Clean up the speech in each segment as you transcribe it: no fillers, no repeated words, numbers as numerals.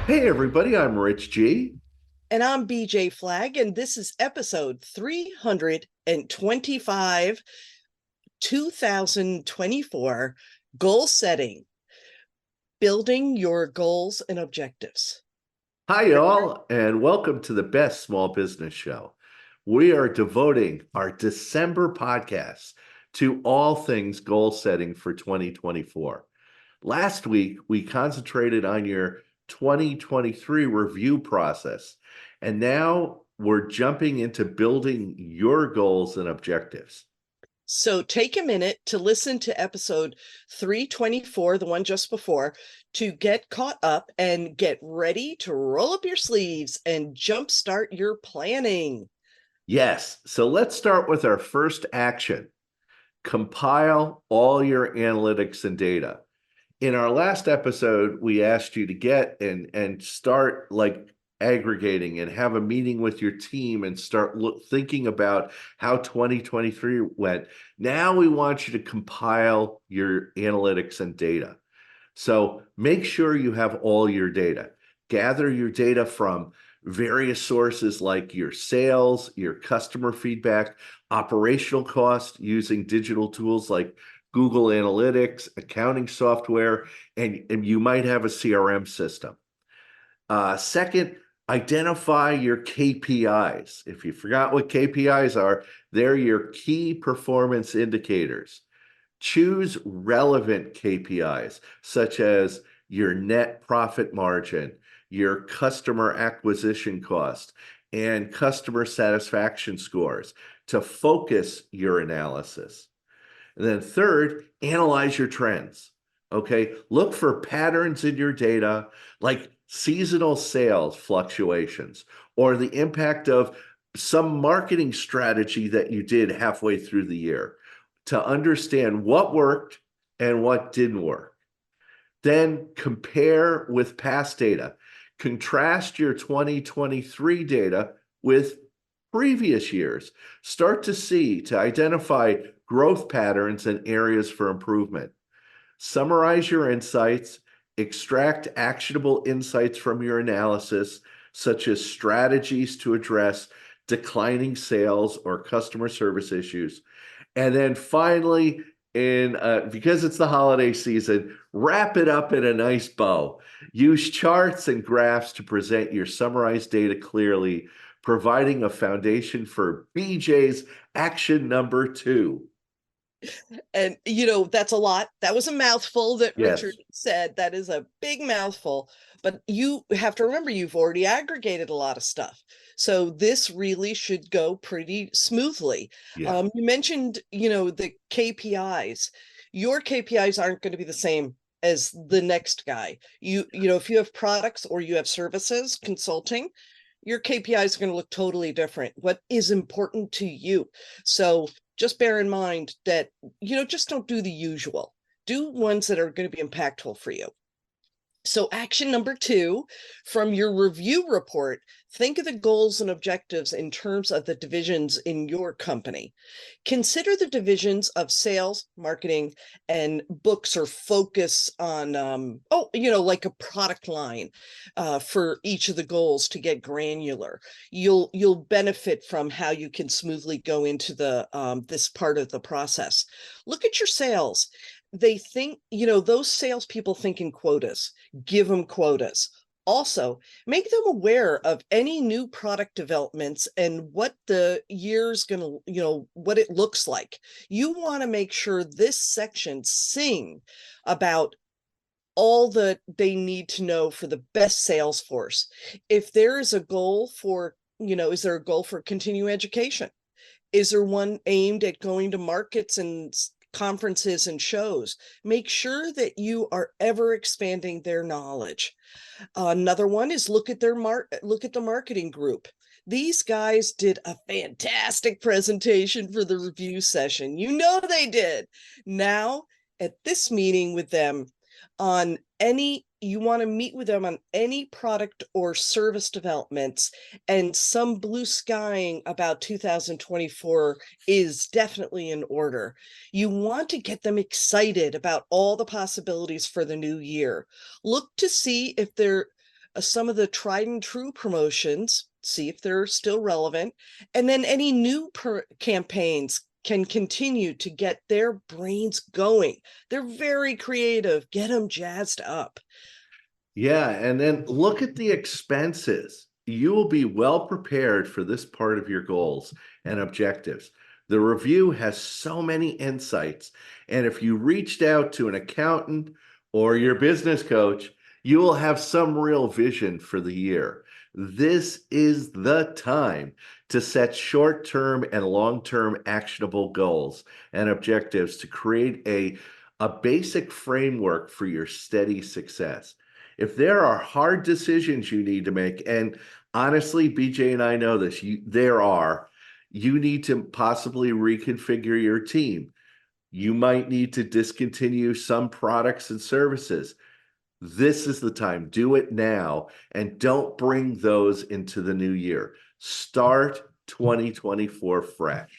Hey everybody, I'm Rich G. And I'm BJ Flagg, and this is episode 325, 2024, goal setting, building your goals and objectives. Hi y'all, and welcome to the best small business show. We are devoting our December podcast to all things goal setting for 2024. Last week, we concentrated on your 2023 review process, and now we're jumping into building your goals and objectives. So take a minute to listen to episode 324, the one just before, to get caught up and get ready to roll up your sleeves and jumpstart your planning. Yes, so let's start with our first action. Compile all your analytics and data. In our last episode, we asked you to get and start like aggregating and have a meeting with your team and start thinking about how 2023 went. Now we want you to compile your analytics and data. So make sure you have all your data. Gather your data from various sources like your sales, your customer feedback, operational cost using digital tools like Google Analytics, accounting software, and you might have a CRM system. Second, identify your KPIs. If you forgot what KPIs are, they're your key performance indicators. Choose relevant KPIs, such as your net profit margin, your customer acquisition cost, and customer satisfaction scores to focus your analysis. And then third, analyze your trends. Okay, look for patterns in your data like seasonal sales fluctuations or the impact of some marketing strategy that you did halfway through the year to understand what worked and what didn't work. Then compare with past data. Contrast your 2023 data with previous years. Start to identify growth patterns and areas for improvement. Summarize your insights, extract actionable insights from your analysis, such as strategies to address declining sales or customer service issues. And then finally, because it's the holiday season, wrap it up in a nice bow. Use charts and graphs to present your summarized data clearly, providing a foundation for BJ's action number two. And that's a lot. That was a mouthful that Richard Yes. said. That is a big mouthful, but you have to remember you've already aggregated a lot of stuff, so this really should go pretty smoothly. Yeah. You mentioned the KPIs. Your KPIs aren't going to be the same as the next guy. If you have products or you have services consulting, your KPIs are going to look totally different. What is important to you? So just bear in mind that, just don't do the usual. Do ones that are going to be impactful for you. So, action number two from your review report, think of the goals and objectives in terms of the divisions in your company. Consider the divisions of sales, marketing, and books or focus on, like a product line for each of the goals to get granular. You'll benefit from how you can smoothly go into the this part of the process. Look at your sales. They think, those salespeople think in quotas. Give them quotas. Also, make them aware of any new product developments and what the year's going to, what it looks like. You want to make sure this section sing about all that they need to know for the best sales force. If there is a goal for, is there a goal for continuing education? Is there one aimed at going to markets and conferences and shows? Make sure that you are ever expanding their knowledge. Another one is look at the marketing group. These guys did a fantastic presentation for the review session. They did. Now, at this meeting with them, on any you want to meet with them on any product or service developments, and some blue skying about 2024 is definitely in order. You want to get them excited about all the possibilities for the new year. Look to see if they're some of the tried and true promotions, see if they're still relevant, and then any new campaigns can continue to get their brains going. They're very creative. Get them jazzed up. Yeah, and then look at the expenses. You will be well prepared for this part of your goals and objectives. The review has so many insights, and if you reached out to an accountant or your business coach, you will have some real vision for the year. This is the time to set short-term and long-term actionable goals and objectives to create a basic framework for your steady success. If there are hard decisions you need to make, and honestly, BJ and I know this, you need to possibly reconfigure your team. You might need to discontinue some products and services. This is the time. Do it now and don't bring those into the new year. Start 2024 fresh.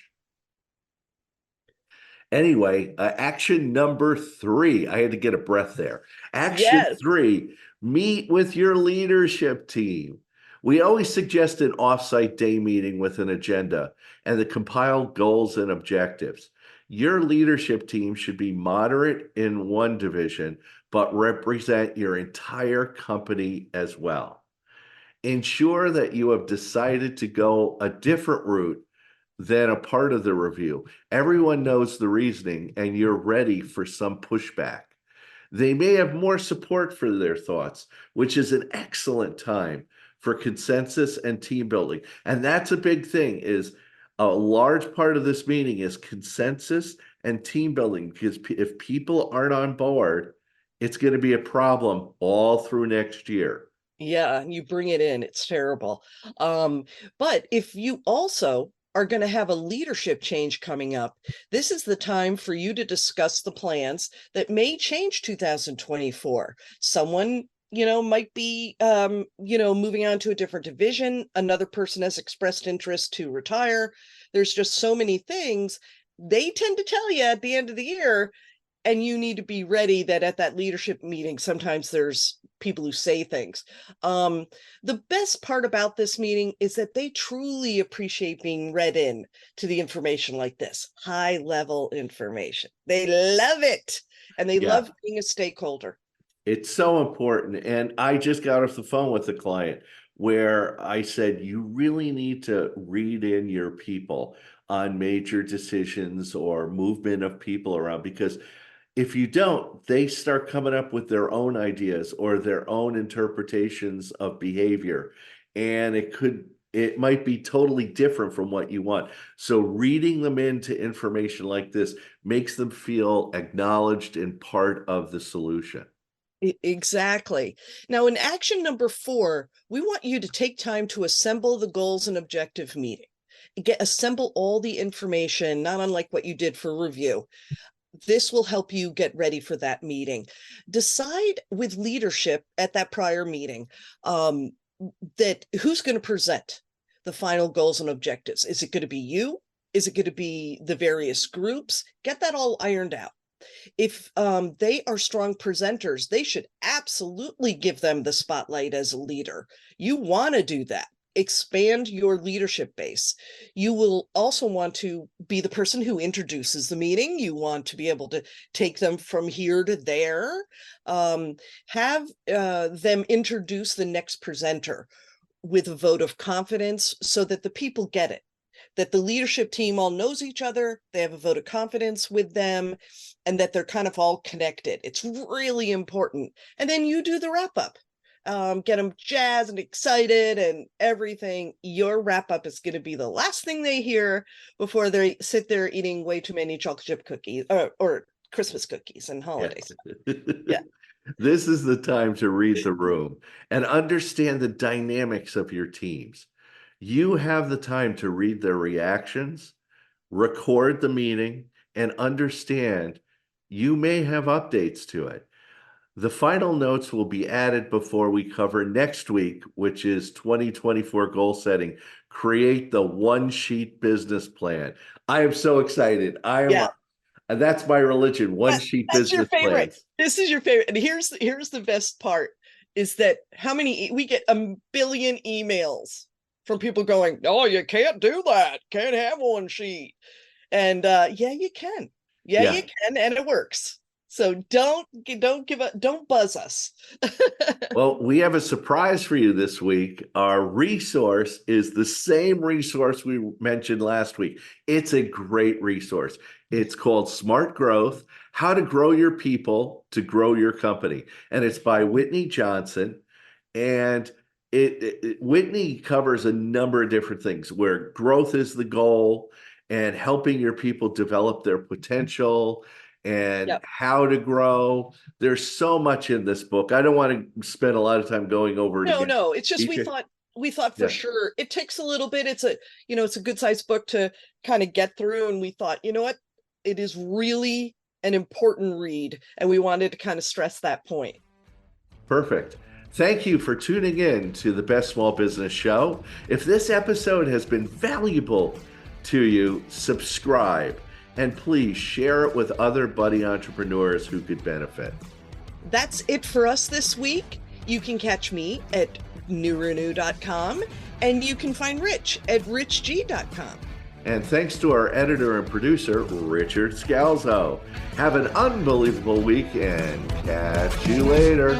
Anyway, action number 3. I had to get a breath there. Action Yes. 3, meet with your leadership team. We always suggest an offsite day meeting with an agenda and the compiled goals and objectives. Your leadership team should be moderate in one division, but represent your entire company as well. Ensure that you have decided to go a different route than a part of the review. Everyone knows the reasoning and you're ready for some pushback. They may have more support for their thoughts, which is an excellent time for consensus and team building. And that's a big thing, is a large part of this meeting is consensus and team building, because if people aren't on board, it's going to be a problem all through next year. Yeah, you bring it in, it's terrible. But if you also are going to have a leadership change coming up, this is the time for you to discuss the plans that may change 2024. Someone, might be, moving on to a different division. Another person has expressed interest to retire. There's just so many things. They tend to tell you at the end of the year, and you need to be ready that at that leadership meeting, sometimes there's people who say things. The best part about this meeting is that they truly appreciate being read in to the information like this, high level information. They love it. And they Yeah. love being a stakeholder. It's so important. And I just got off the phone with a client where I said, you really need to read in your people on major decisions or movement of people around, because if you don't, they start coming up with their own ideas or their own interpretations of behavior. And it might be totally different from what you want. So reading them into information like this makes them feel acknowledged and part of the solution. Exactly. Now, in action number 4, we want you to take time to assemble the goals and objective meeting. Assemble all the information, not unlike what you did for review. This will help you get ready for that meeting. Decide with leadership at that prior meeting that who's going to present the final goals and objectives. Is it going to be you? Is it going to be the various groups? Get that all ironed out. If they are strong presenters, they should absolutely give them the spotlight as a leader. You want to do that. Expand your leadership base. You will also want to be the person who introduces the meeting. You want to be able to take them from here to there. Have them introduce the next presenter with a vote of confidence so that the people get it, that the leadership team all knows each other, they have a vote of confidence with them, and that they're kind of all connected. It's really important. And then you do the wrap up. Get them jazzed and excited and everything. Your wrap up is going to be the last thing they hear before they sit there eating way too many chocolate chip cookies or Christmas cookies and holidays. Yeah. This is the time to read the room and understand the dynamics of your teams. You have the time to read their reactions, record the meeting, and understand you may have updates to it. The final notes will be added before we cover next week, which is 2024 goal setting. Create the one sheet business plan. I am so excited. That's my religion. One sheet That's your business favorite. plans. This is your favorite. And here's the best part is that we get a billion emails from people going, "No, you can't do that. Can't have one sheet." And yeah, you can. Yeah, Yeah. you can, and it works. So don't give up, don't buzz us. Well, we have a surprise for you this week. Our resource is the same resource we mentioned last week. It's a great resource. It's called Smart Growth: How to Grow Your People to Grow Your Company. And it's by Whitney Johnson. And Whitney covers a number of different things where growth is the goal and helping your people develop their potential and Yep. how to grow. There's so much in this book. I don't want to spend a lot of time going over it again. No, it's just Each- we thought for Yeah. sure it takes a little bit. It's a good sized book to kind of get through, and we thought, you know what, it is really an important read, and we wanted to kind of stress that point. Perfect. Thank you for tuning in to the Best Small Business Show. If this episode has been valuable to you, subscribe and please share it with other budding entrepreneurs who could benefit. That's it for us this week. You can catch me at newrenew.com, and you can find Rich at richg.com. And thanks to our editor and producer, Richard Scalzo. Have an unbelievable week and catch you later.